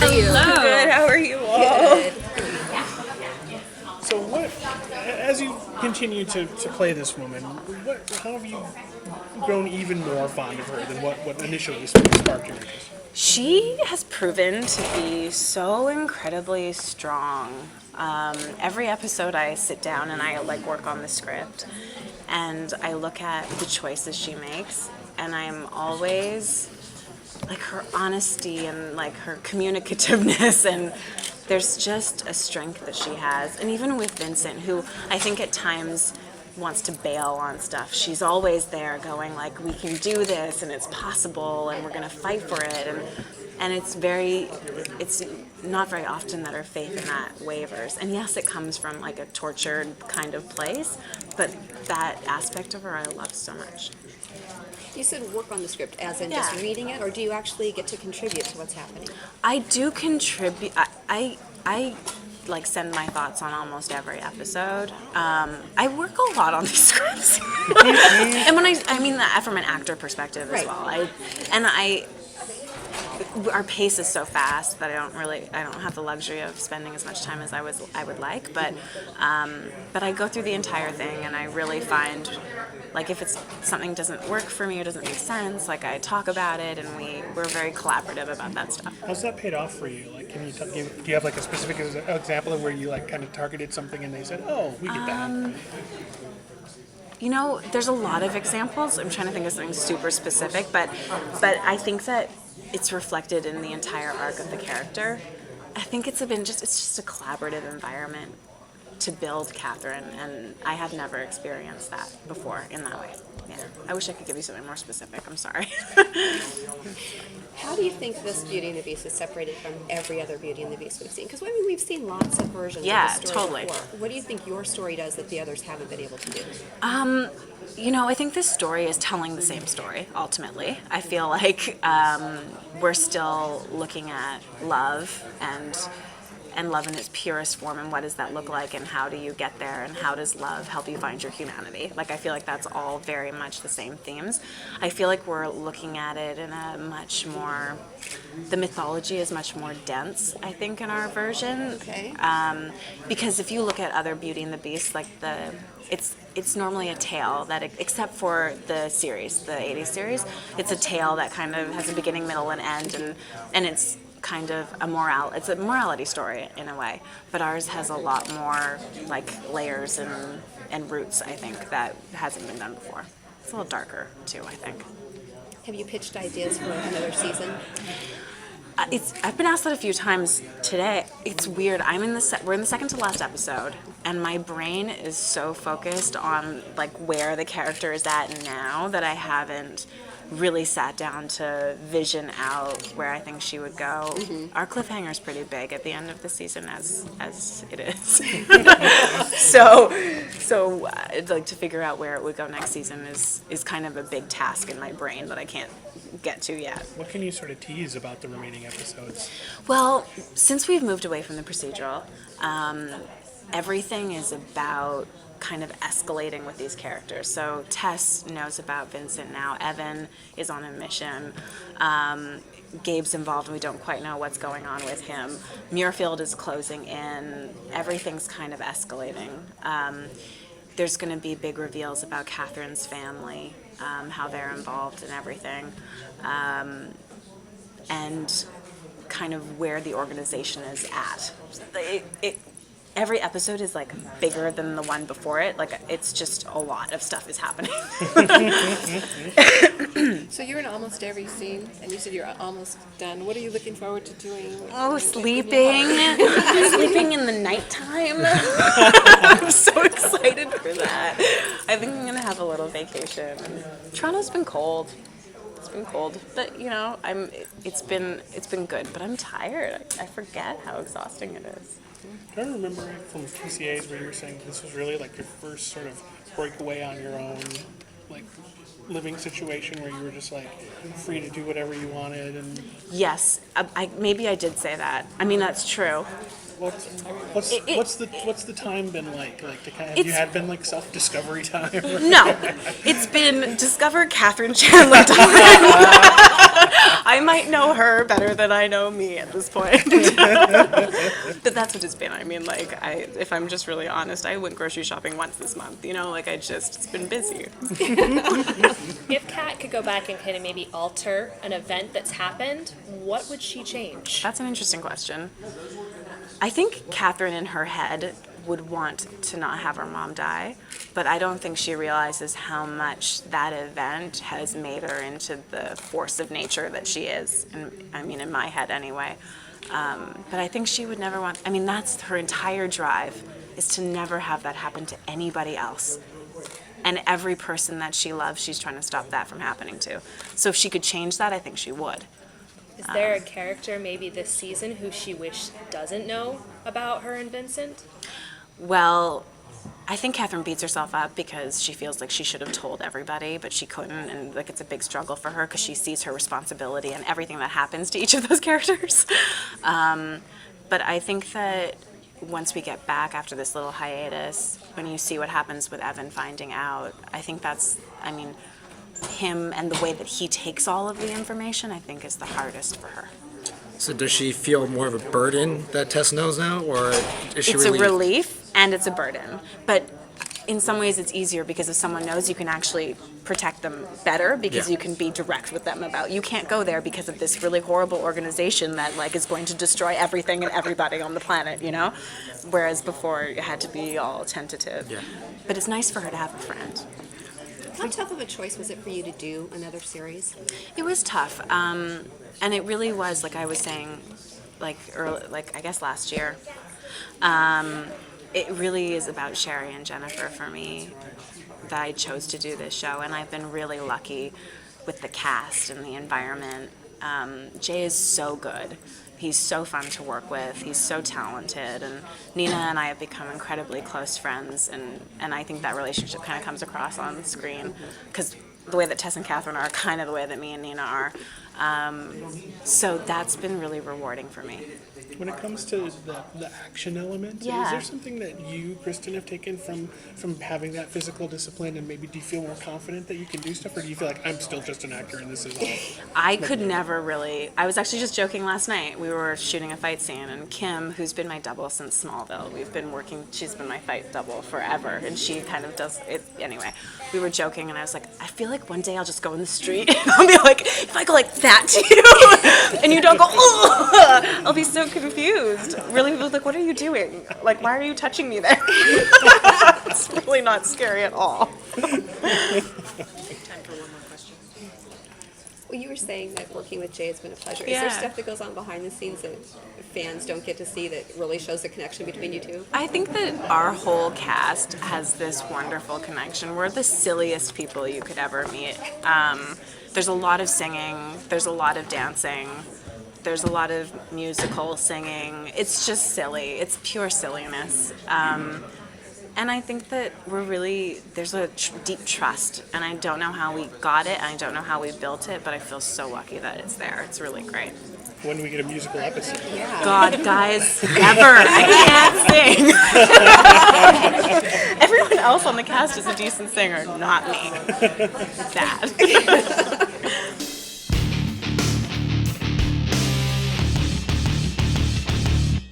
Hello. Good. How are you all? Good. So what, as you continue to play this woman, how have you grown even more fond of her than what initially sparked your interest? She has proven to be so incredibly strong. Every episode I sit down and I work on the script and I look at the choices she makes, and I'm always her honesty and her communicativeness, and there's just a strength that she has. And even with Vincent, who I think at times wants to bail on stuff, she's always there going we can do this and it's possible and we're going to fight for it, and it's not very often that her faith in that wavers. And yes, it comes from a tortured kind of place, but that aspect of her I love so much. You said work on the script, as in just reading it, or do you actually get to contribute to what's happening? I do contribute. I send my thoughts on almost every episode. I work a lot on these scripts, and when I mean that from an actor perspective as well. Our pace is so fast that I don't have the luxury of spending as much time as I would like. But I go through the entire thing, and I really find if something doesn't work for me or doesn't make sense, I talk about it, and we're very collaborative about that stuff. How's that paid off for you? Can you do you have a specific example of where you kind of targeted something and they said, "Oh, we get that"? There's a lot of examples. I'm trying to think of something super specific, but I think that it's reflected in the entire arc of the character. I think it's just a collaborative environment to build Catherine, and I have never experienced that before in that way. Yeah, I wish I could give you something more specific. I'm sorry. How do you think this Beauty and the Beast is separated from every other Beauty and the Beast we've seen? Because we've seen lots of versions of the story totally. before. What do you think your story does that the others haven't been able to do? I think this story is telling the same story, ultimately. I feel we're still looking at love and love in its purest form, and what does that look like, and how do you get there, and how does love help you find your humanity? I feel that's all very much the same themes. I feel we're looking at it in a much more, the mythology is much more dense, I think, in our version. Okay. Because if you look at other Beauty and the Beast, it's normally a tale that, except for the series, the 80s series, it's a tale that kind of has a beginning, middle, and end, and it's kind of it's a morality story in a way, but ours has a lot more layers and roots, I think, that hasn't been done before. It's a little darker too, I think. Have you pitched ideas for another season? I've been asked that a few times today. It's weird. We're in the second to last episode, and my brain is so focused on where the character is at now that I haven't really sat down to vision out where I think she would go. Mm-hmm. Our cliffhanger is pretty big at the end of the season, as it is. so to figure out where it would go next season is kind of a big task in my brain that I can't get to yet. What can you sort of tease about the remaining episodes? Well, since we've moved away from the procedural, everything is about kind of escalating with these characters. So Tess knows about Vincent now. Evan is on a mission. Gabe's involved, and we don't quite know what's going on with him. Muirfield is closing in. Everything's kind of escalating. There's going to be big reveals about Catherine's family, how they're involved in everything, and kind of where the organization is at. Every episode is bigger than the one before it. It's just a lot of stuff is happening. So you're in almost every scene, and you said you're almost done. What are you looking forward to doing? Oh, sleeping. Sleeping in the nighttime. I'm so excited for that. I think I'm gonna have a little vacation. Toronto's been cold. It's been cold, but it's been good. But I'm tired. I forget how exhausting it is. I remember from TCAs where you were saying this was really your first sort of breakaway on your own, living situation where you were just free to do whatever you wanted. And yes, maybe I did say that. I mean, that's true. What's the time been like? Like, have you had been like self-discovery time? No, it's been discover Catherine Chandler time. I might know her better than I know me at this point. But that's what it's been. I mean, like, if I'm just really honest, I went grocery shopping once this month. You know, like it's been busy. If Kat could go back and kind of maybe alter an event that's happened, what would she change? That's an interesting question. I think Catherine in her head would want to not have her mom die, but I don't think she realizes how much that event has made her into the force of nature that she is. And I mean, in my head anyway. But I think she would never want, I mean, that's her entire drive, is to never have that happen to anybody else. And every person that she loves, she's trying to stop that from happening to. So if she could change that, I think she would. Is there a character maybe this season who she wished doesn't know about her and Vincent? Well, I think Catherine beats herself up because she feels like she should have told everybody, but she couldn't, and like it's a big struggle for her because she sees her responsibility in everything that happens to each of those characters. But I think that once we get back after this little hiatus, when you see what happens with Evan finding out, I think that's, I mean, him and the way that he takes all of the information, I think is the hardest for her. So does she feel more of a burden that Tess knows now, or is she It's relieved? a relief and it's a burden. But in some ways it's easier because if someone knows, you can actually protect them better because Yeah. you can be direct with them about, you can't go there because of this really horrible organization that like is going to destroy everything and everybody on the planet, you know? Whereas before it had to be all tentative. Yeah. But it's nice for her to have a friend. How tough of a choice was it for you to do another series? It was tough, and it really was, like I was saying, like early, like I guess last year. It really is about Sherry and Jennifer for me that I chose to do this show, and I've been really lucky with the cast and the environment. Jay is so good. He's so fun to work with. He's so talented, and Nina and I have become incredibly close friends, and I think that relationship kind of comes across on screen because the way that Tess and Catherine are kind of the way that me and Nina are. So that's been really rewarding for me. When it comes to the action element, is Yeah. there something that you, Kristin, have taken from having that physical discipline, and maybe do you feel more confident that you can do stuff, or do you feel like I'm still just an actor and this is all? I could never really. I was actually just joking last night. We were shooting a fight scene, and Kim, who's been my double since Smallville, we've been working. She's been my fight double forever, and she kind of does it anyway. We were joking, and I was like, I feel like one day I'll just go in the street, and I'll be like, if I go like that to you, and you don't go, oh, I'll be so confused. Really, like, what are you doing? Like, why are you touching me there? It's really not scary at all. Well, you were saying that working with Jay has been a pleasure. Is Yeah. there stuff that goes on behind the scenes that fans don't get to see that really shows the connection between you two? I think that our whole cast has this wonderful connection. We're the silliest people you could ever meet. There's a lot of singing, there's a lot of dancing, there's a lot of musical singing. It's just silly. It's pure silliness. And I think that there's a deep trust, and I don't know how we got it, and I don't know how we built it, but I feel so lucky that it's there. It's really great. When do we get a musical episode? Yeah. God, guys, never. I can't sing. Everyone else on the cast is a decent singer, not me. Bad.